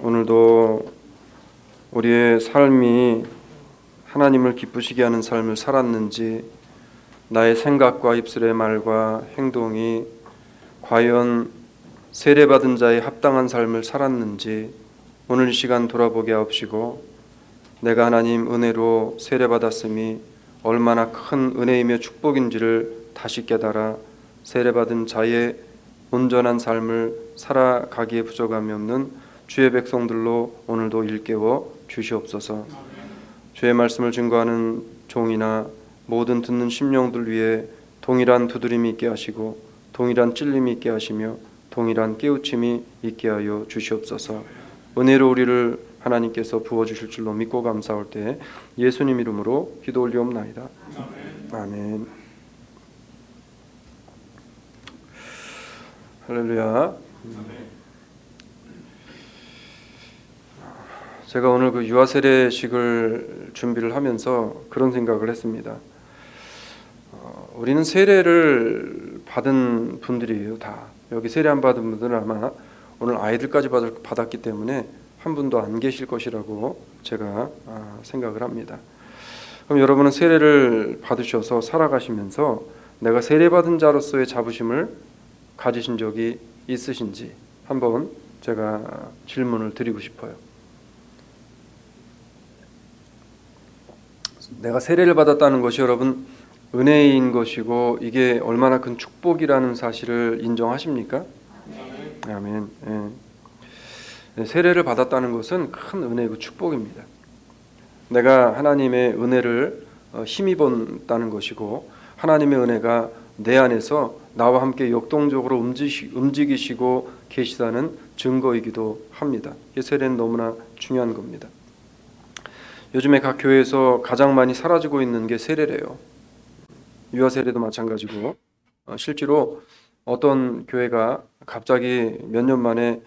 오늘도 우리의 삶이 하나님을 기쁘시게 하는 삶을 살았는지, 나의 생각과 입술의 말과 행동이 과연 세례받은 자의 합당한 삶을 살았는지 오늘 이 시간 돌아보게 하옵시고, 내가 하나님 은혜로 세례받았음이 얼마나 큰 은혜이며 축복인지를 다시 깨달아 세례받은 자의 온전한 삶을 살아가기에 부족함이 없는 주의 백성들로 오늘도 일깨워 주시옵소서. 주의 말씀을 증거하는 종이나 모든 듣는 심령들 위해 동일한 두드림이 있게 하시고 동일한 찔림이 있게 하시며 동일한 깨우침이 있게 하여 주시옵소서. 은혜로 우리를 하나님께서 부어주실 줄로 믿고 감사할 때 예수님 이름으로 기도 올리옵나이다. 아멘. 할렐루야. 제가 오늘 그 유아 세례식을 준비를 하면서 그런 생각을 했습니다. 우리는 세례를 받은 분들이에요. 다 여기 세례 안 받은 분들은 아마 오늘 아이들까지 받았기 때문에 한 분도 안 계실 것이라고 제가 생각을 합니다. 그럼 여러분은 세례를 받으셔서 살아가시면서 내가 세례받은 자로서의 자부심을 가지신 적이 있으신지 한번 제가 질문을 드리고 싶어요. 내가 세례를 받았다는 것이 여러분 은혜인 것이고 이게 얼마나 큰 축복이라는 사실을 인정하십니까? 아멘. 예. 세례를 받았다는 것은 큰 은혜고 축복입니다. 내가 하나님의 은혜를 힘입었다는 것이고 하나님의 은혜가 내 안에서 나와 함께 역동적으로 움직이시고 계시다는 증거이기도 합니다. 세례는 너무나 중요한 겁니다. 요즘에 각 교회에서 가장 많이 사라지고 있는 게 세례래요. 유아 세례도 마찬가지고 실제로 어떤 교회가 갑자기 몇 년 만에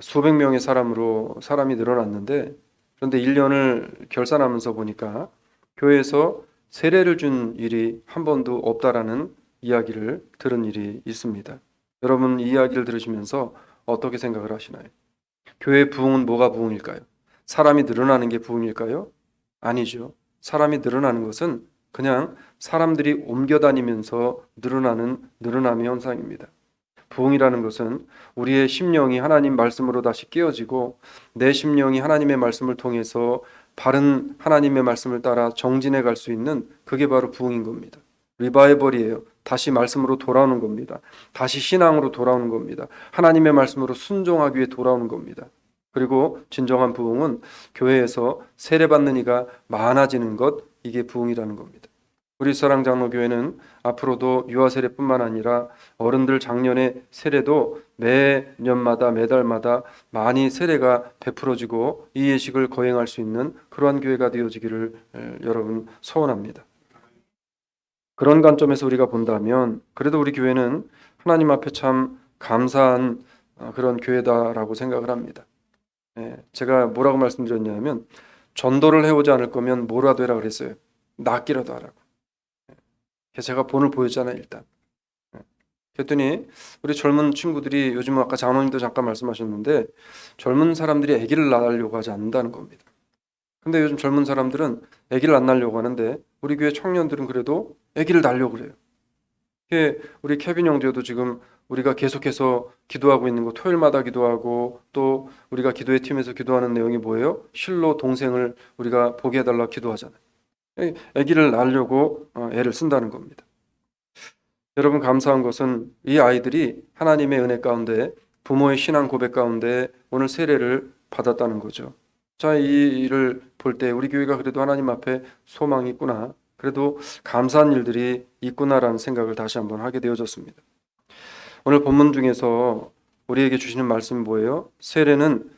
수백 명의 사람이 늘어났는데, 그런데 1년을 결산하면서 보니까 교회에서 세례를 준 일이 한 번도 없다라는 이야기를 들은 일이 있습니다. 여러분 이 이야기를 들으시면서 어떻게 생각을 하시나요? 교회의 부흥은 뭐가 부흥일까요? 사람이 늘어나는 게 부흥일까요? 아니죠. 사람이 늘어나는 것은 그냥 사람들이 옮겨 다니면서 늘어남의 현상입니다. 부흥이라는 것은 우리의 심령이 하나님 말씀으로 다시 깨어지고 내 심령이 하나님의 말씀을 통해서 바른 하나님의 말씀을 따라 정진해 갈 수 있는, 그게 바로 부흥인 겁니다. 리바이벌이에요. 다시 말씀으로 돌아오는 겁니다. 다시 신앙으로 돌아오는 겁니다. 하나님의 말씀으로 순종하기 위해 돌아오는 겁니다. 그리고 진정한 부흥은 교회에서 세례받는 이가 많아지는 것, 이게 부흥이라는 겁니다. 우리 사랑장로교회는 앞으로도 유아 세례뿐만 아니라 어른들 작년의 세례도 매달마다 많이 세례가 베풀어지고 이 예식을 거행할 수 있는 그러한 교회가 되어지기를 여러분 소원합니다. 그런 관점에서 우리가 본다면 그래도 우리 교회는 하나님 앞에 참 감사한 그런 교회다라고 생각을 합니다. 제가 뭐라고 말씀드렸냐면, 전도를 해오지 않을 거면 뭐라도 해라 그랬어요. 낫기라도 하라고. 그래서 제가 본을 보였잖아요. 일단 그랬더니 우리 젊은 친구들이, 요즘 아까 장로님도 잠깐 말씀하셨는데 젊은 사람들이 아기를 낳으려고 하지 않는다는 겁니다. 근데 요즘 젊은 사람들은 아기를 안 낳으려고 하는데 우리 교회 청년들은 그래도 아기를 낳으려고 그래요. 우리 케빈 형제도 지금 우리가 계속해서 기도하고 있는 거, 토요일마다 기도하고, 또 우리가 기도회 팀에서 기도하는 내용이 뭐예요? 실로 동생을 우리가 보게 해달라고 기도하잖아요. 아기를 낳으려고 애를 쓴다는 겁니다. 여러분 감사한 것은 이 아이들이 하나님의 은혜 가운데, 부모의 신앙 고백 가운데 오늘 세례를 받았다는 거죠. 자, 이 일을 볼 때 우리 교회가 그래도 하나님 앞에 소망이 있구나, 그래도 감사한 일들이 있구나라는 생각을 다시 한번 하게 되어졌습니다. 오늘 본문 중에서 우리에게 주시는 말씀이 뭐예요? 세례는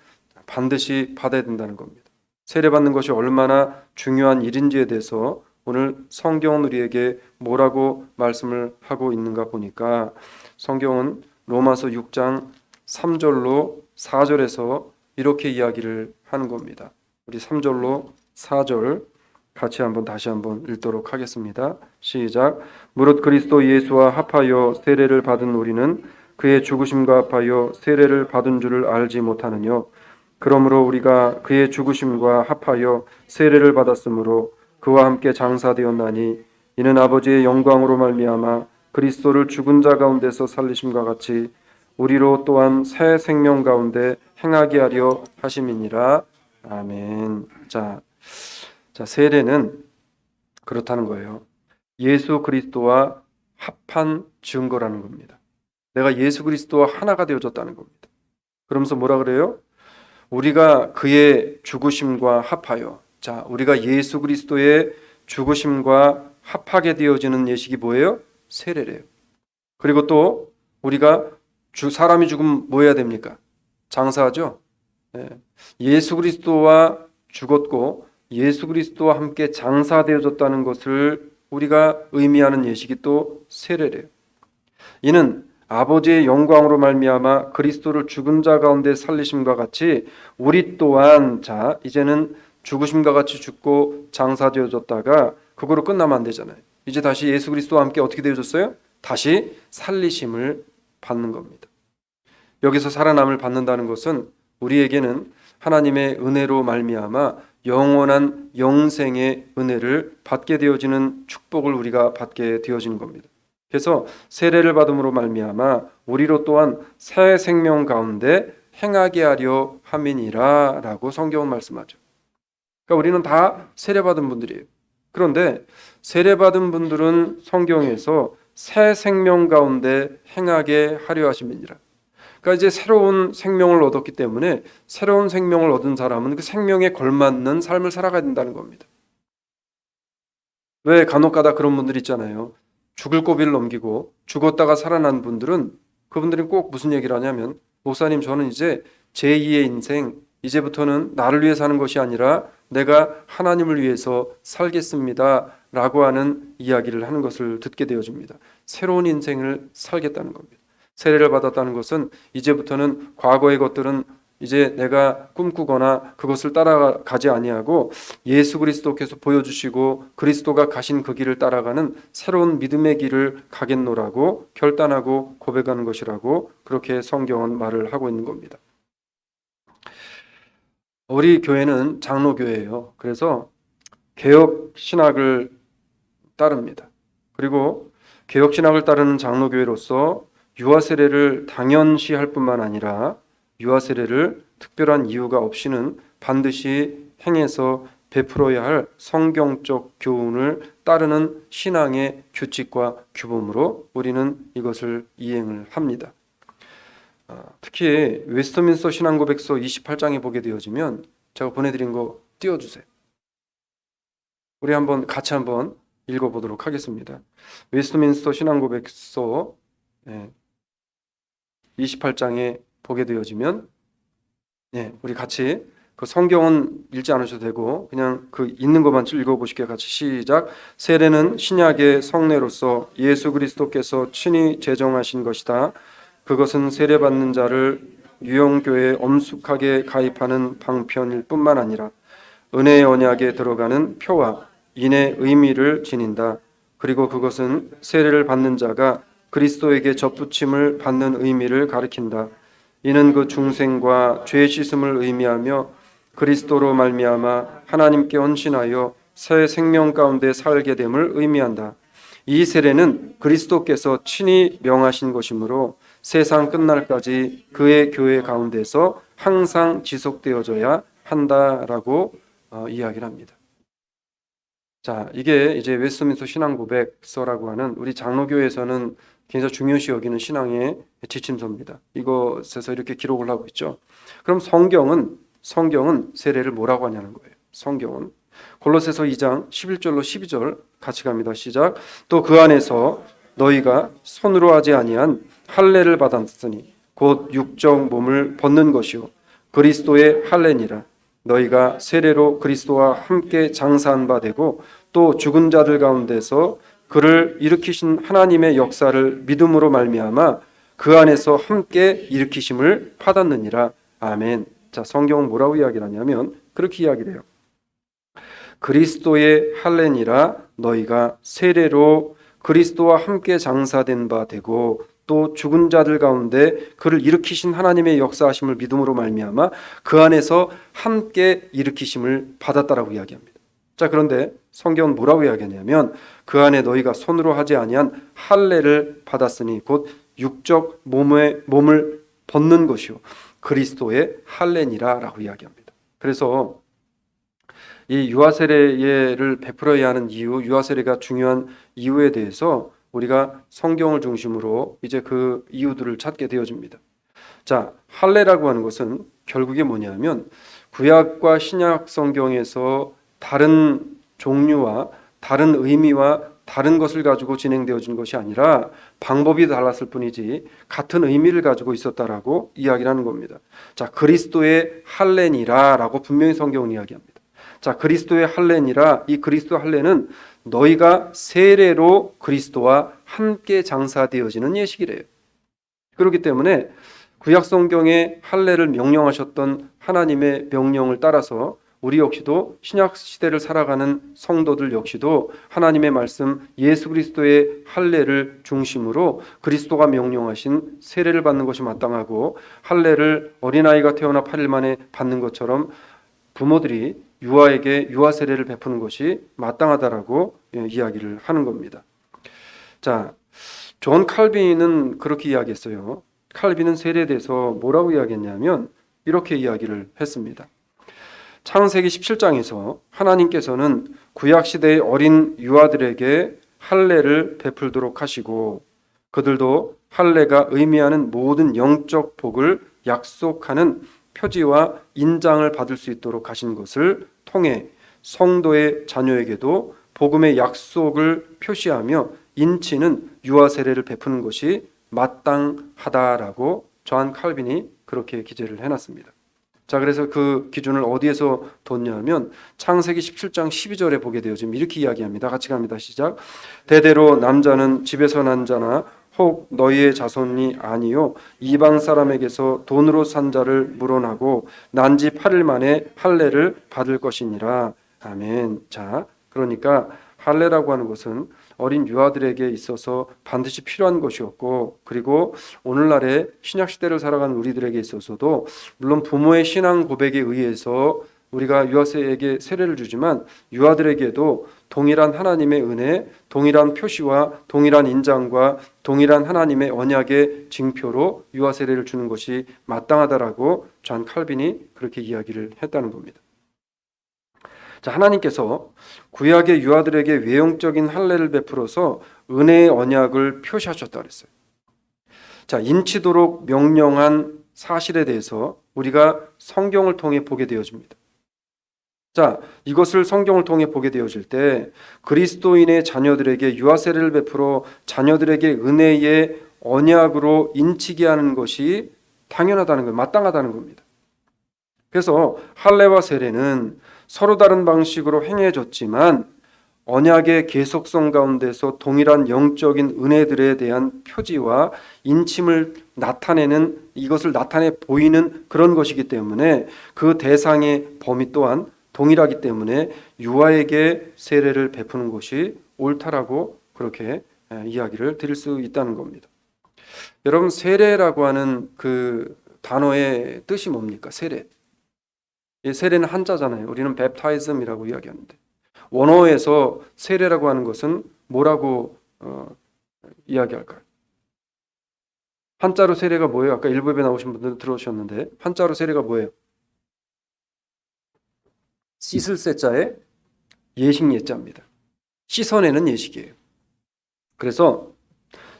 반드시 받아야 된다는 겁니다. 세례받는 것이 얼마나 중요한 일인지에 대해서 오늘 성경은 우리에게 뭐라고 말씀을 하고 있는가 보니까, 성경은 로마서 6장 3절로 4절에서 이렇게 이야기를 하는 겁니다. 우리 3절로 4절 같이 다시 한번 읽도록 하겠습니다. 시작. 무릇 그리스도 예수와 합하여 세례를 받은 우리는 그의 죽으심과 합하여 세례를 받은 줄을 알지 못하느뇨. 그러므로 우리가 그의 죽으심과 합하여 세례를 받았으므로 그와 함께 장사되었나니 이는 아버지의 영광으로 말미암아 그리스도를 죽은 자 가운데서 살리심과 같이 우리로 또한 새 생명 가운데 행하게 하려 하심이니라. 아멘. 자, 세례는 그렇다는 거예요. 예수 그리스도와 합한 증거라는 겁니다. 내가 예수 그리스도와 하나가 되어졌다는 겁니다. 그러면서 뭐라 그래요? 우리가 그의 죽으심과 합하여, 자, 우리가 예수 그리스도의 죽으심과 합하게 되어지는 예식이 뭐예요? 세례래요. 그리고 또 우리가 사람이 죽으면 뭐 해야 됩니까? 장사하죠. 예수 그리스도와 죽었고 예수 그리스도와 함께 장사되어졌다는 것을 우리가 의미하는 예식이 또 세례래요. 이는 아버지의 영광으로 말미암아 그리스도를 죽은 자 가운데 살리심과 같이 우리 또한, 자, 이제는 죽으심과 같이 죽고 장사되어졌다가 그거로 끝나면 안 되잖아요. 이제 다시 예수 그리스도와 함께 어떻게 되어졌어요? 다시 살리심을 받는 겁니다. 여기서 살아남을 받는다는 것은 우리에게는 하나님의 은혜로 말미암아 영원한 영생의 은혜를 받게 되어지는 축복을 우리가 받게 되어지는 겁니다. 그래서 세례를 받음으로 말미암아 우리로 또한 새 생명 가운데 행하게 하려 함이니라 라고 성경은 말씀하죠. 그러니까 우리는 다 세례받은 분들이에요. 그런데 세례받은 분들은 성경에서 새 생명 가운데 행하게 하려 하심이니라. 그러니까 이제 새로운 생명을 얻었기 때문에 새로운 생명을 얻은 사람은 그 생명에 걸맞는 삶을 살아가야 된다는 겁니다. 왜 간혹가다 그런 분들 있잖아요. 죽을 고비를 넘기고 죽었다가 살아난 분들은, 그분들이 꼭 무슨 얘기를 하냐면, 목사님, 저는 이제 제2의 인생, 이제부터는 나를 위해 사는 것이 아니라 내가 하나님을 위해서 살겠습니다 라고 하는 이야기를 하는 것을 듣게 되어집니다. 새로운 인생을 살겠다는 겁니다. 세례를 받았다는 것은 이제부터는 과거의 것들은 이제 내가 꿈꾸거나 그것을 따라가지 아니하고 예수 그리스도께서 보여주시고 그리스도가 가신 그 길을 따라가는 새로운 믿음의 길을 가겠노라고 결단하고 고백하는 것이라고, 그렇게 성경은 말을 하고 있는 겁니다. 우리 교회는 장로교회예요. 그래서 개혁 신학을 따릅니다. 그리고 개혁 신학을 따르는 장로교회로서 유아 세례를 당연시할 뿐만 아니라 유아 세례를 특별한 이유가 없이는 반드시 행해서 베풀어야 할 성경적 교훈을 따르는 신앙의 규칙과 규범으로 우리는 이것을 이행을 합니다. 특히 웨스트민스터 신앙고백서 28장에 보게 되어지면, 제가 보내드린 거 띄워주세요. 우리 같이 한번 읽어보도록 하겠습니다. 웨스트민스터 신앙고백서 28장에 보게 되어지면, 우리 같이, 그 성경은 읽지 않으셔도 되고 그냥 그 있는 것만 읽어보실게요. 같이 시작. 세례는 신약의 성례로서 예수 그리스도께서 친히 제정하신 것이다. 그것은 세례받는 자를 유형교회에 엄숙하게 가입하는 방편일 뿐만 아니라 은혜의 언약에 들어가는 표와 인의 의미를 지닌다. 그리고 그것은 세례를 받는 자가 그리스도에게 접붙임을 받는 의미를 가리킨다. 이는 그 중생과 죄 씻음을 의미하며 그리스도로 말미암아 하나님께 헌신하여 새 생명 가운데 살게 됨을 의미한다. 이 세례는 그리스도께서 친히 명하신 것이므로 세상 끝날까지 그의 교회 가운데서 항상 지속되어져야 한다라고 이야기를 합니다. 자, 이게 이제 웨스트민스터 신앙고백서라고 하는 우리 장로교회에서는 굉장히 중요시 여기는 신앙의 지침서입니다. 이것에서 이렇게 기록을 하고 있죠. 그럼 성경은 세례를 뭐라고 하냐는 거예요. 성경은 골로새서 2장 11절로 12절 같이 갑니다. 시작. 또 그 안에서 너희가 손으로 하지 아니한 할례를 받았으니 곧 육적 몸을 벗는 것이요 그리스도의 할례니라. 너희가 세례로 그리스도와 함께 장사한 바 되고 또 죽은 자들 가운데서 그를 일으키신 하나님의 역사를 믿음으로 말미암아 그 안에서 함께 일으키심을 받았느니라. 아멘. 자, 성경은 뭐라고 이야기를 하냐면 그렇게 이야기를 해요. 그리스도의 할례니라. 너희가 세례로 그리스도와 함께 장사된 바 되고 또 죽은 자들 가운데 그를 일으키신 하나님의 역사하심을 믿음으로 말미암아 그 안에서 함께 일으키심을 받았다라고 이야기합니다. 자, 그런데 성경은 뭐라고 이야기하냐면 그 안에 너희가 손으로 하지 아니한 할례를 받았으니 곧 육적 몸을 벗는 것이요 그리스도의 할례니라라고 이야기합니다. 그래서 이 유아세례를 베풀어야 하는 이유, 유아세례가 중요한 이유에 대해서 우리가 성경을 중심으로 이제 그 이유들을 찾게 되어집니다. 자, 할례라고 하는 것은 결국에 뭐냐면 구약과 신약 성경에서 다른 종류와 다른 의미와 다른 것을 가지고 진행되어진 것이 아니라 방법이 달랐을 뿐이지 같은 의미를 가지고 있었다라고 이야기를 하는 겁니다. 자, 그리스도의 할례니라라고 분명히 성경은 이야기합니다. 자, 그리스도의 할례니라, 이 그리스도 할례는 너희가 세례로 그리스도와 함께 장사되어지는 예식이래요. 그렇기 때문에 구약 성경에 할례를 명령하셨던 하나님의 명령을 따라서 우리 역시도 신약 시대를 살아가는 성도들 역시도 하나님의 말씀 예수 그리스도의 할례를 중심으로 그리스도가 명령하신 세례를 받는 것이 마땅하고, 할례를 어린아이가 태어나 8일 만에 받는 것처럼 부모들이 유아에게 유아 세례를 베푸는 것이 마땅하다라고 이야기를 하는 겁니다. 자, 존 칼빈은 그렇게 이야기했어요. 칼빈은 세례에 대해서 뭐라고 이야기했냐면 이렇게 이야기를 했습니다. 창세기 17장에서 하나님께서는 구약시대의 어린 유아들에게 할례를 베풀도록 하시고 그들도 할례가 의미하는 모든 영적 복을 약속하는 표지와 인장을 받을 수 있도록 하신 것을 통해 성도의 자녀에게도 복음의 약속을 표시하며 인치는 유아 세례를 베푸는 것이 마땅하다라고 존 칼빈이 그렇게 기재를 해놨습니다. 자, 그래서 그 기준을 어디에서 뒀냐면 창세기 17장 12절에 보게 되어 지금 이렇게 이야기합니다. 같이 갑니다. 시작. 대대로 남자는 집에서 난 자나 혹 너희의 자손이 아니요 이방 사람에게서 돈으로 산 자를 물어나고 난지 8일 만에 할례를 받을 것이니라. 아멘. 자, 그러니까 할례라고 하는 것은 어린 유아들에게 있어서 반드시 필요한 것이었고, 그리고 오늘날의 신약 시대를 살아가는 우리들에게 있어서도 물론 부모의 신앙 고백에 의해서 우리가 유아에게 세례를 주지만 유아들에게도 동일한 하나님의 은혜, 동일한 표시와 동일한 인장과 동일한 하나님의 언약의 징표로 유아 세례를 주는 것이 마땅하다라고 존 칼빈이 그렇게 이야기를 했다는 겁니다. 자, 하나님께서 구약의 유아들에게 외형적인 할례를 베풀어서 은혜의 언약을 표시하셨다 그랬어요. 자, 인치도록 명령한 사실에 대해서 우리가 성경을 통해 보게 되어집니다. 자, 이것을 성경을 통해 보게 되어질 때 그리스도인의 자녀들에게 유아 세례를 베풀어 자녀들에게 은혜의 언약으로 인치게 하는 것이 당연하다는 것, 마땅하다는 겁니다. 그래서 할례와 세례는 서로 다른 방식으로 행해졌지만 언약의 계속성 가운데서 동일한 영적인 은혜들에 대한 표지와 인침을 나타내는, 이것을 나타내 보이는 그런 것이기 때문에 그 대상의 범위 또한 동일하기 때문에 유아에게 세례를 베푸는 것이 옳다라고 그렇게 이야기를 드릴 수 있다는 겁니다. 여러분, 세례라고 하는 그 단어의 뜻이 뭡니까? 세례. 이 세례는 한자잖아요. 우리는 baptism이라고 이야기하는데 원어에서 세례라고 하는 것은 뭐라고 이야기할까요? 한자로 세례가 뭐예요? 아까 일부에 나오신 분들 들어오셨는데 한자로 세례가 뭐예요? 씻을 세자에 예식 예자입니다. 씻어내는 예식이에요. 그래서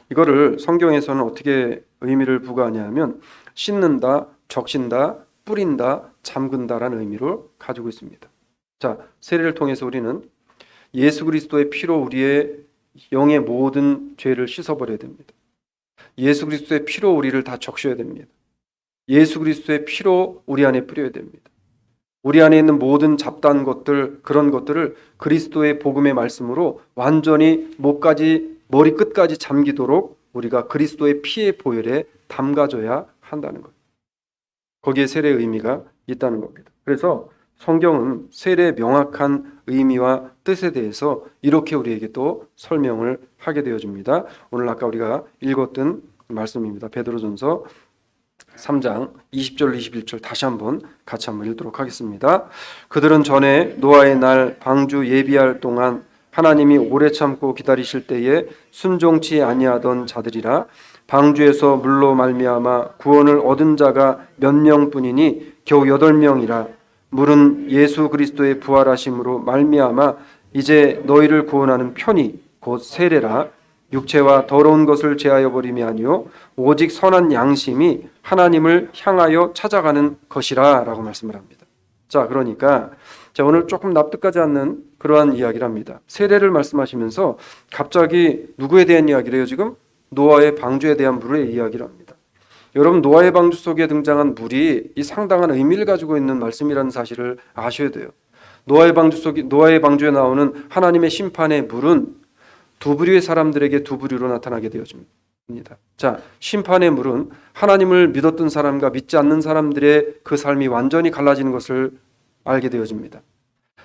이거를 성경에서는 어떻게 의미를 부과하냐면 씻는다, 적신다, 뿌린다, 잠근다라는 의미를 가지고 있습니다. 자, 세례를 통해서 우리는 예수 그리스도의 피로 우리의 영의 모든 죄를 씻어버려야 됩니다. 예수 그리스도의 피로 우리를 다 적셔야 됩니다. 예수 그리스도의 피로 우리 안에 뿌려야 됩니다. 우리 안에 있는 모든 잡다한 것들, 그런 것들을 그리스도의 복음의 말씀으로 완전히 목까지, 머리 끝까지 잠기도록 우리가 그리스도의 피의 보혈에 담가줘야 한다는 것. 거기에 세례의 의미가 있다는 겁니다. 그래서 성경은 세례의 명확한 의미와 뜻에 대해서 이렇게 우리에게 또 설명을 하게 되어집니다. 오늘 아까 우리가 읽었던 말씀입니다. 베드로전서 3장 20절 21절 다시 한번 같이 한번 읽도록 하겠습니다. 그들은 전에 노아의 날 방주 예비할 동안 하나님이 오래 참고 기다리실 때에 순종치 아니하던 자들이라. 방주에서 물로 말미암아 구원을 얻은 자가 몇 명뿐이니 겨우 8명이라. 물은 예수 그리스도의 부활하심으로 말미암아 이제 너희를 구원하는 편이 곧 세례라. 육체와 더러운 것을 제하여 버림이 아니요 오직 선한 양심이 하나님을 향하여 찾아가는 것이라 라고 말씀을 합니다. 자, 그러니까 오늘 조금 납득하지 않는 그러한 이야기를 합니다. 세례를 말씀하시면서 갑자기 누구에 대한 이야기를 해요? 지금 노아의 방주에 대한 물의 이야기를 합니다. 여러분, 노아의 방주 속에 등장한 물이 이 상당한 의미를 가지고 있는 말씀이라는 사실을 아셔야 돼요. 노아의 방주에 나오는 하나님의 심판의 물은 두 부류의 사람들에게 두 부류로 나타나게 되어집니다. 자, 심판의 물은 하나님을 믿었던 사람과 믿지 않는 사람들의 그 삶이 완전히 갈라지는 것을 알게 되어집니다.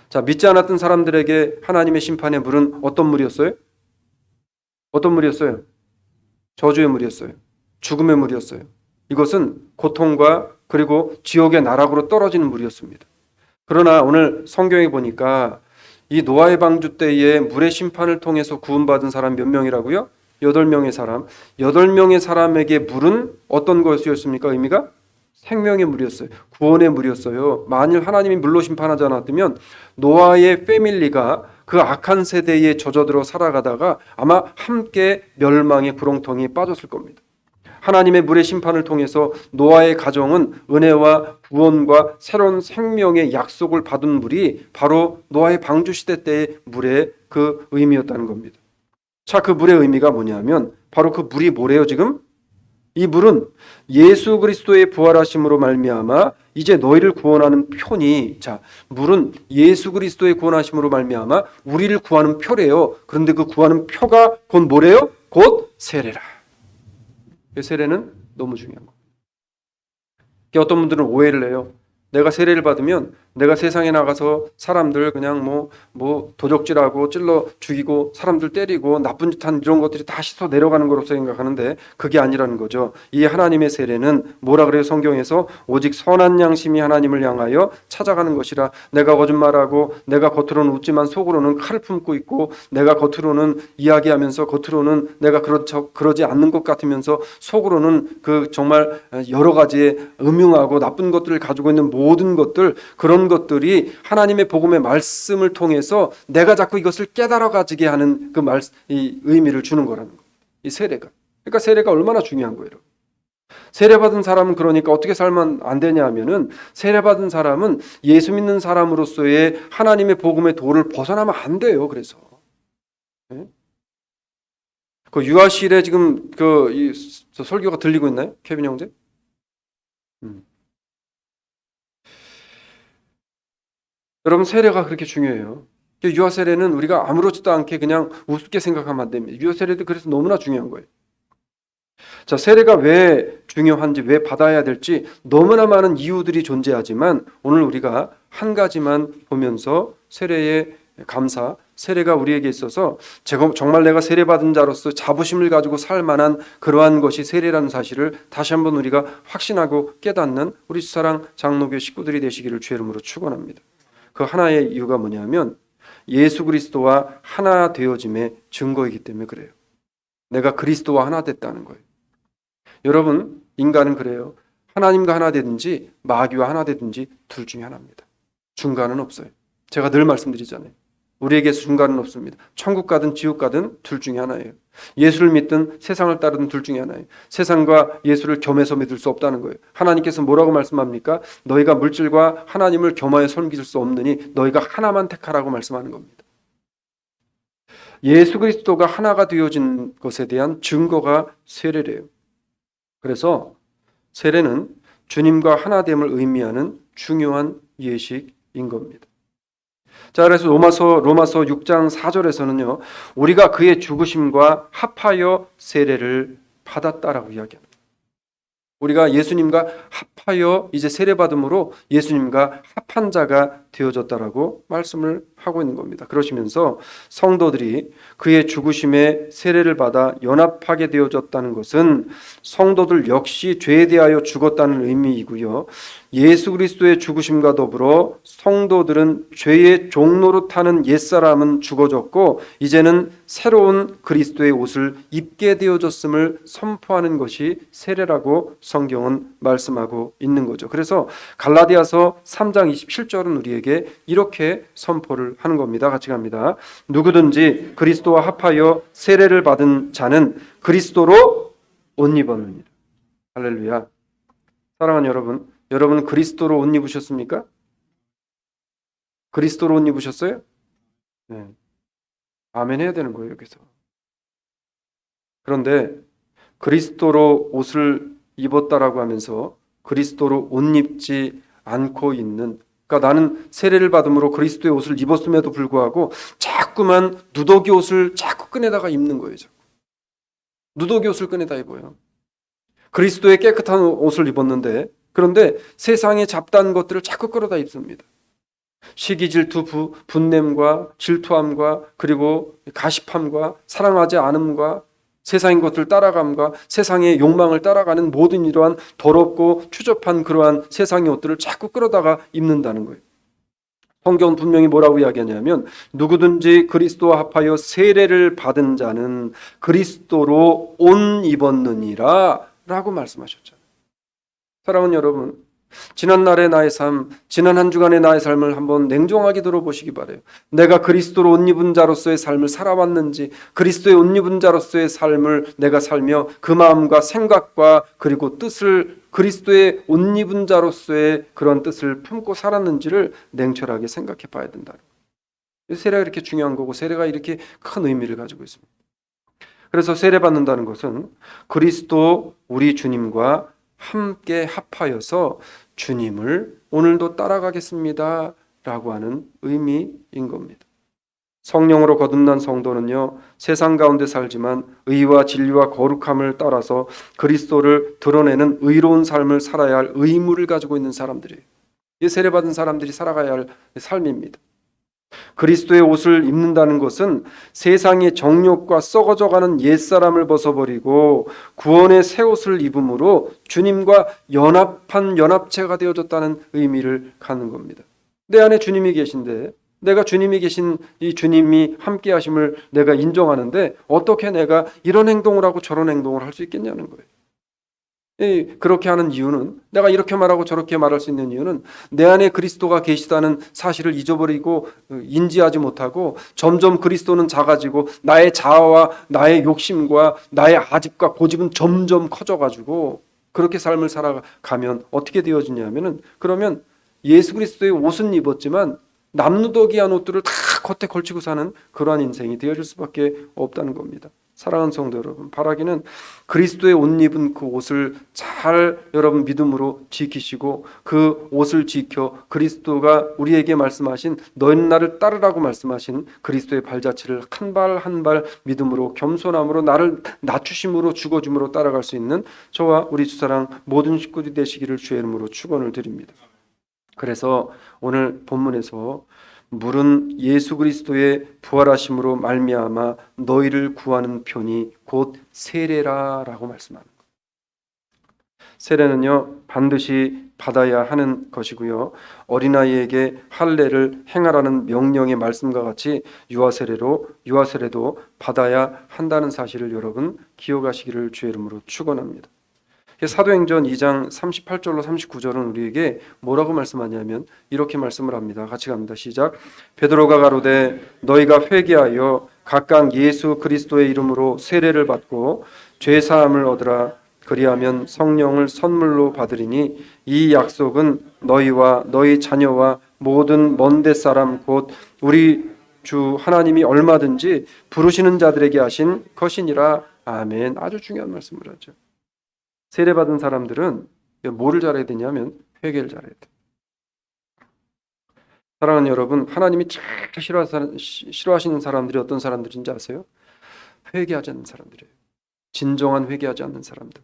자, 믿지 않았던 사람들에게 하나님의 심판의 물은 어떤 물이었어요? 어떤 물이었어요? 저주의 물이었어요. 죽음의 물이었어요. 이것은 고통과 그리고 지옥의 나락으로 떨어지는 물이었습니다. 그러나 오늘 성경에 보니까 이 노아의 방주 때에 물의 심판을 통해서 구원받은 사람 몇 명이라고요? 8명의 사람. 8명의 사람에게 물은 어떤 것이었습니까? 의미가? 생명의 물이었어요. 구원의 물이었어요. 만일 하나님이 물로 심판하지 않았다면 노아의 패밀리가 그 악한 세대에 젖어들어 살아가다가 아마 함께 멸망의 구렁텅이에 빠졌을 겁니다. 하나님의 물의 심판을 통해서 노아의 가정은 은혜와 구원과 새로운 생명의 약속을 받은 물이 바로 노아의 방주 시대 때의 물의 그 의미였다는 겁니다. 자, 그 물의 의미가 뭐냐면 바로 그 물이 뭐래요 지금? 이 물은 예수 그리스도의 부활하심으로 말미암아 이제 너희를 구원하는 표니, 자, 물은 예수 그리스도의 구원하심으로 말미암아 우리를 구하는 표래요. 그런데 그 구하는 표가 곧 뭐래요? 곧 세례라. 세례는 너무 중요한 거예요. 어떤 분들은 오해를 해요. 내가 세례를 받으면 내가 세상에 나가서 사람들 그냥 뭐 도적질하고 찔러 죽이고 사람들 때리고 나쁜 짓 한 이런 것들이 다 씻어 내려가는 거로 생각하는데 그게 아니라는 거죠. 이 하나님의 세례는 뭐라 그래요? 성경에서 오직 선한 양심이 하나님을 향하여 찾아가는 것이라. 내가 거짓말하고 내가 겉으로는 웃지만 속으로는 칼을 품고 있고 내가 겉으로는 이야기하면서 겉으로는 내가 그러지 않는 것 같으면서 속으로는 그 정말 여러 가지의 음흉하고 나쁜 것들을 가지고 있는 모든 것들, 그런 것들이 하나님의 복음의 말씀을 통해서 내가 자꾸 이것을 깨달아 가지게 하는 이 의미를 주는 거라는 거예요. 이 세례가. 그러니까 세례가 얼마나 중요한 거예요. 세례받은 사람은 그러니까 어떻게 살면 안 되냐 하면은 세례받은 사람은 예수 믿는 사람으로서의 하나님의 복음의 도를 벗어나면 안 돼요. 그래서 그 유아실에 지금 저 설교가 들리고 있나요? 케빈 형제? 여러분, 세례가 그렇게 중요해요. 유아 세례는 우리가 아무렇지도 않게 그냥 우습게 생각하면 안 됩니다. 유아 세례도 그래서 너무나 중요한 거예요. 자, 세례가 왜 중요한지, 왜 받아야 될지 너무나 많은 이유들이 존재하지만 오늘 우리가 한 가지만 보면서 세례의 감사, 세례가 우리에게 있어서 정말 내가 세례받은 자로서 자부심을 가지고 살 만한 그러한 것이 세례라는 사실을 다시 한번 우리가 확신하고 깨닫는 우리 사랑 장로교 식구들이 되시기를 주의 이름으로 축원합니다. 그 하나의 이유가 뭐냐면 예수 그리스도와 하나 되어짐의 증거이기 때문에 그래요. 내가 그리스도와 하나 됐다는 거예요. 여러분, 인간은 그래요. 하나님과 하나 되든지 마귀와 하나 되든지 둘 중에 하나입니다. 중간은 없어요. 제가 늘 말씀드리잖아요. 우리에게서 중간은 없습니다. 천국 가든 지옥 가든 둘 중에 하나예요. 예수를 믿든 세상을 따르든 둘 중에 하나예요. 세상과 예수를 겸해서 믿을 수 없다는 거예요. 하나님께서 뭐라고 말씀합니까? 너희가 물질과 하나님을 겸하여 섬길 수 없느니 너희가 하나만 택하라고 말씀하는 겁니다. 예수 그리스도가 하나가 되어진 것에 대한 증거가 세례래요. 그래서 세례는 주님과 하나됨을 의미하는 중요한 예식인 겁니다. 자, 그래서 로마서 6장 4절에서는요, 우리가 그의 죽으심과 합하여 세례를 받았다라고 이야기합니다. 우리가 예수님과 합하여 이제 세례받음으로 예수님과 합한 자가 되어졌다라고 말씀을 하고 있는 겁니다. 그러시면서 성도들이 그의 죽으심에 세례를 받아 연합하게 되어졌다는 것은 성도들 역시 죄에 대하여 죽었다는 의미이고요. 예수 그리스도의 죽으심과 더불어 성도들은 죄의 종로로 타는 옛사람은 죽어졌고 이제는 새로운 그리스도의 옷을 입게 되어졌음을 선포하는 것이 세례라고 성경은 말씀하고 있는 거죠. 그래서 갈라디아서 3장 27절은 우리에게 이렇게 선포를 하는 겁니다. 같이 갑니다. 누구든지 그리스도와 합하여 세례를 받은 자는 그리스도로 옷 입었느니라. 할렐루야. 사랑하는 여러분, 여러분 그리스도로 옷 입으셨습니까? 그리스도로 옷 입으셨어요? 네. 아멘 해야 되는 거예요, 여기서. 그런데 그리스도로 옷을 입었다라고 하면서 그리스도로 옷 입지 않고 있는, 그러니까 나는 세례를 받음으로 그리스도의 옷을 입었음에도 불구하고 자꾸만 누더기 옷을 자꾸 꺼내다가 입는 거예요. 누더기 옷을 꺼내다 입어요. 그리스도의 깨끗한 옷을 입었는데 그런데 세상에 잡다한 것들을 자꾸 끌어다 입습니다. 시기, 질투, 분냄과 질투함과 그리고 가십함과 사랑하지 않음과 세상의 것들 따라감과 세상의 욕망을 따라가는 모든 이러한 더럽고 추접한 그러한 세상의 옷들을 자꾸 끌어다가 입는다는 거예요. 성경은 분명히 뭐라고 이야기하냐면 누구든지 그리스도와 합하여 세례를 받은 자는 그리스도로 옷 입었느니라 라고 말씀하셨잖아요. 사랑하는 여러분, 지난날의 나의 삶, 지난 한 주간의 나의 삶을 한번 냉정하게 들어보시기 바라요. 내가 그리스도로 옷 입은 자로서의 삶을 살아왔는지, 그리스도의 옷 입은 자로서의 삶을 내가 살며 그 마음과 생각과 그리고 뜻을 그리스도의 옷 입은 자로서의 그런 뜻을 품고 살았는지를 냉철하게 생각해 봐야 된다. 세례가 이렇게 중요한 거고 세례가 이렇게 큰 의미를 가지고 있습니다. 그래서 세례 받는다는 것은 그리스도 우리 주님과 함께 합하여서 주님을 오늘도 따라가겠습니다 라고 하는 의미인 겁니다. 성령으로 거듭난 성도는요, 세상 가운데 살지만 의와 진리와 거룩함을 따라서 그리스도를 드러내는 의로운 삶을 살아야 할 의무를 가지고 있는 사람들이에요. 이 세례받은 사람들이 살아가야 할 삶입니다. 그리스도의 옷을 입는다는 것은 세상의 정욕과 썩어져가는 옛사람을 벗어버리고 구원의 새 옷을 입음으로 주님과 연합한 연합체가 되어졌다는 의미를 갖는 겁니다. 내 안에 주님이 계신데 내가 주님이 계신 이 주님이 함께 하심을 내가 인정하는데 어떻게 내가 이런 행동을 하고 저런 행동을 할 수 있겠냐는 거예요. 그렇게 하는 이유는, 내가 이렇게 말하고 저렇게 말할 수 있는 이유는 내 안에 그리스도가 계시다는 사실을 잊어버리고 인지하지 못하고 점점 그리스도는 작아지고 나의 자아와 나의 욕심과 나의 아집과 고집은 점점 커져가지고 그렇게 삶을 살아가면 어떻게 되어지냐면은, 그러면 예수 그리스도의 옷은 입었지만 남누더기한 옷들을 다 겉에 걸치고 사는 그러한 인생이 되어질 수밖에 없다는 겁니다. 사랑하는 성도 여러분, 바라기는 그리스도의 옷 입은 그 옷을 잘 여러분 믿음으로 지키시고 그 옷을 지켜 그리스도가 우리에게 말씀하신 너희는 나를 따르라고 말씀하신 그리스도의 발자취를 한 발 한 발 믿음으로 겸손함으로 나를 낮추심으로 죽어줌으로 따라갈 수 있는 저와 우리 주사랑 모든 식구들이 되시기를 주의 이름으로 축원을 드립니다. 그래서 오늘 본문에서 물은 예수 그리스도의 부활하심으로 말미암아 너희를 구하는 편이 곧 세례라라고 말씀하는 거예요. 세례는요 반드시 받아야 하는 것이고요, 어린아이에게 할례를 행하라는 명령의 말씀과 같이 유아세례도 받아야 한다는 사실을 여러분 기억하시기를 주의 이름으로 축원합니다. 사도행전 2장 38절로 39절은 우리에게 뭐라고 말씀하냐면 이렇게 말씀을 합니다. 같이 갑니다. 시작. 베드로가 가로되 너희가 회개하여 각각 예수 그리스도의 이름으로 세례를 받고 죄 사함을 얻으라. 그리하면 성령을 선물로 받으리니 이 약속은 너희와 너희 자녀와 모든 먼데 사람 곧 우리 주 하나님이 얼마든지 부르시는 자들에게 하신 것이니라. 아멘. 아주 중요한 말씀을 하죠. 세례받은 사람들은 뭐를 잘해야 되냐면 회개를 잘해야 돼요. 사랑하는 여러분, 하나님이 제일 싫어하시는 사람들이 어떤 사람들인지 아세요? 회개하지 않는 사람들이에요. 진정한 회개하지 않는 사람들.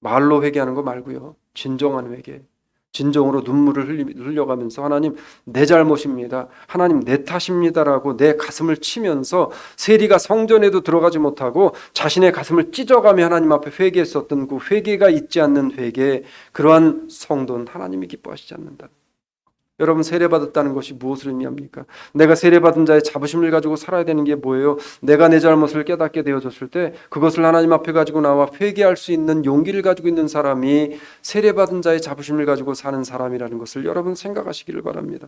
말로 회개하는 거 말고요. 진정한 회개. 진정으로 눈물을 흘려가면서 하나님 내 잘못입니다. 하나님 내 탓입니다라고 내 가슴을 치면서 세리가 성전에도 들어가지 못하고 자신의 가슴을 찢어가며 하나님 앞에 회개했었던 그 회개가 있지 않는 회개, 그러한 성도는 하나님이 기뻐하시지 않는다. 여러분, 세례받았다는 것이 무엇을 의미합니까? 내가 세례받은 자의 자부심을 가지고 살아야 되는 게 뭐예요? 내가 내 잘못을 깨닫게 되어졌을 때 그것을 하나님 앞에 가지고 나와 회개할 수 있는 용기를 가지고 있는 사람이 세례받은 자의 자부심을 가지고 사는 사람이라는 것을 여러분 생각하시기를 바랍니다.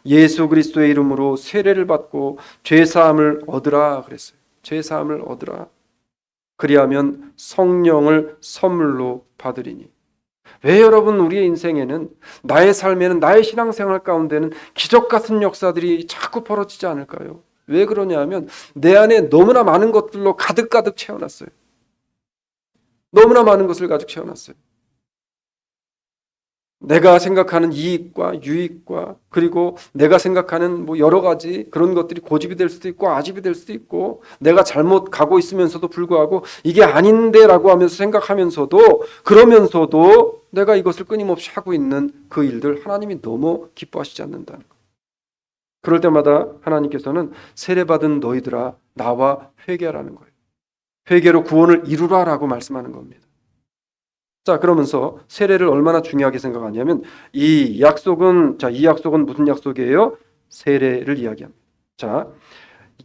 예수 그리스도의 이름으로 세례를 받고 죄사함을 얻으라 그랬어요. 죄사함을 얻으라. 그리하면 성령을 선물로 받으리니. 왜 여러분 우리의 인생에는, 나의 삶에는, 나의 신앙생활 가운데는 기적 같은 역사들이 자꾸 벌어지지 않을까요? 왜 그러냐 하면 내 안에 너무나 많은 것들로 가득가득 채워놨어요. 너무나 많은 것을 가지고 채워놨어요. 내가 생각하는 이익과 유익과, 그리고 내가 생각하는 여러 가지 그런 것들이 고집이 될 수도 있고 아집이 될 수도 있고, 내가 잘못 가고 있으면서도 불구하고 이게 아닌데 라고 하면서 생각하면서도, 그러면서도 내가 이것을 끊임없이 하고 있는 그 일들, 하나님이 너무 기뻐하시지 않는다는 것. 그럴 때마다 하나님께서는 세례받은 너희들아 나와 회개하라는 거예요. 회개로 구원을 이루라 라고 말씀하는 겁니다. 자, 그러면서 세례를 얼마나 중요하게 생각하냐면 이 약속은 무슨 약속이에요? 세례를 이야기합니다. 자,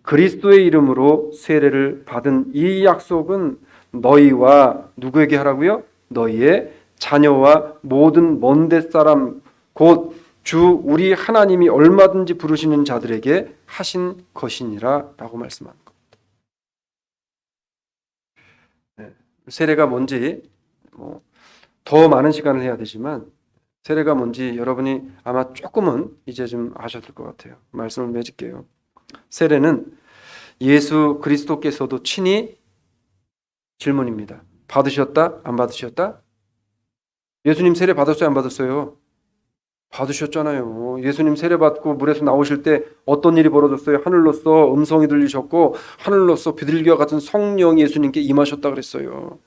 그리스도의 이름으로 세례를 받은 이 약속은 너희와 누구에게 하라고요? 너희의 자녀와 모든 먼데 사람 곧 주 우리 하나님이 얼마든지 부르시는 자들에게 하신 것이니라 라고 말씀하는 겁니다. 세례가 뭔지 더 많은 시간을 해야 되지만, 세례가 뭔지 여러분이 아마 조금은 이제 좀 아셨을 것 같아요. 말씀을 맺을게요. 세례는 예수 그리스도께서도 친히 질문입니다. 받으셨다? 안 받으셨다? 예수님 세례 받았어요? 안 받았어요? 받으셨잖아요. 예수님 세례 받고 물에서 나오실 때 어떤 일이 벌어졌어요? 하늘로서 음성이 들리셨고 하늘로서 비둘기와 같은 성령이 예수님께 임하셨다 그랬어요.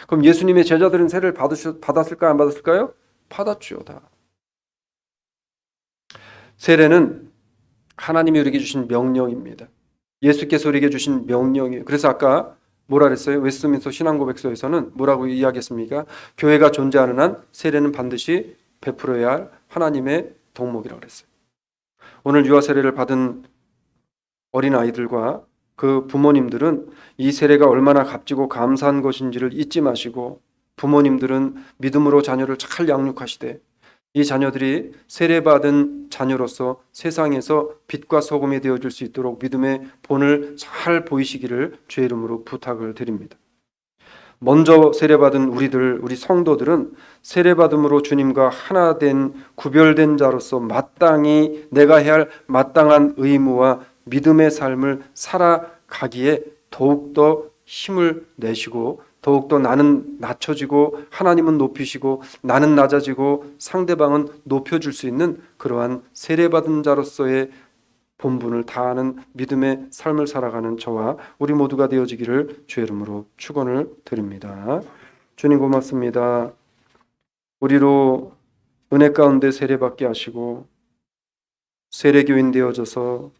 그럼 예수님의 제자들은 세례를 받았을까요? 안 받았을까요? 받았죠. 다. 세례는 하나님이 우리에게 주신 명령입니다. 예수께서 우리에게 주신 명령이에요. 그래서 아까 뭐라 그랬어요? 웨스트민스터 신앙고백서에서는 뭐라고 이야기했습니까? 교회가 존재하는 한 세례는 반드시 베풀어야 할 하나님의 덕목이라고 그랬어요. 오늘 유아 세례를 받은 어린 아이들과 그 부모님들은 이 세례가 얼마나 값지고 감사한 것인지를 잊지 마시고, 부모님들은 믿음으로 자녀를 잘 양육하시되 이 자녀들이 세례받은 자녀로서 세상에서 빛과 소금이 되어줄 수 있도록 믿음의 본을 잘 보이시기를 주의 이름으로 부탁을 드립니다. 먼저 세례받은 우리 성도들은 세례받음으로 주님과 하나 된 구별된 자로서 마땅히 내가 해야 할 마땅한 의무와 믿음의 삶을 살아가기에 더욱더 힘을 내시고, 더욱더 나는 낮춰지고 하나님은 높이시고 나는 낮아지고 상대방은 높여줄 수 있는 그러한 세례받은 자로서의 본분을 다하는 믿음의 삶을 살아가는 저와 우리 모두가 되어지기를 주의 이름으로 축원을 드립니다. 주님 고맙습니다. 우리로 은혜 가운데 세례받게 하시고 세례교인 되어져서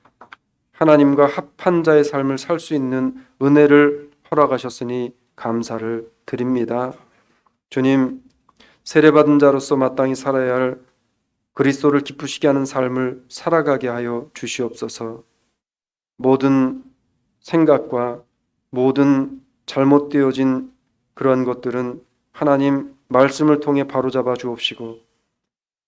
하나님과 합한 자의 삶을 살 수 있는 은혜를 허락하셨으니 감사를 드립니다. 주님, 세례받은 자로서 마땅히 살아야 할 그리스도를 기쁘시게 하는 삶을 살아가게 하여 주시옵소서. 모든 생각과 모든 잘못되어진 그러한 것들은 하나님 말씀을 통해 바로잡아 주옵시고,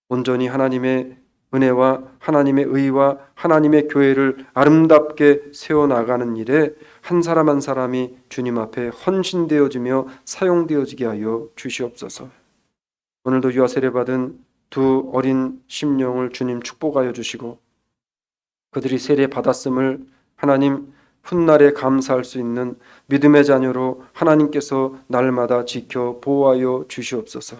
온전히 하나님의 은혜와 하나님의 의와 하나님의 교회를 아름답게 세워나가는 일에 한 사람 한 사람이 주님 앞에 헌신되어지며 사용되어지게 하여 주시옵소서. 오늘도 유아 세례받은 두 어린 심령을 주님 축복하여 주시고, 그들이 세례 받았음을 하나님 훗날에 감사할 수 있는 믿음의 자녀로 하나님께서 날마다 지켜 보호하여 주시옵소서.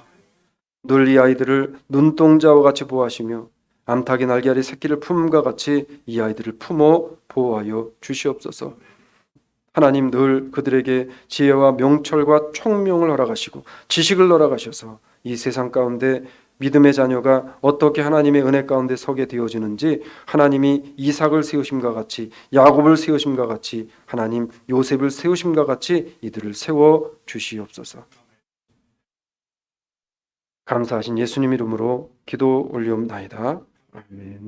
늘 이 아이들을 눈동자와 같이 보호하시며 암탉이 날개 아래 새끼를 품음과 같이 이 아이들을 품어 보호하여 주시옵소서. 하나님 늘 그들에게 지혜와 명철과 총명을 허락하시고 지식을 허락하셔서 이 세상 가운데 믿음의 자녀가 어떻게 하나님의 은혜 가운데 서게 되어지는지, 하나님이 이삭을 세우심과 같이, 야곱을 세우심과 같이, 하나님 요셉을 세우심과 같이 이들을 세워 주시옵소서. 감사하신 예수님 이름으로 기도 올리옵나이다. 아멘.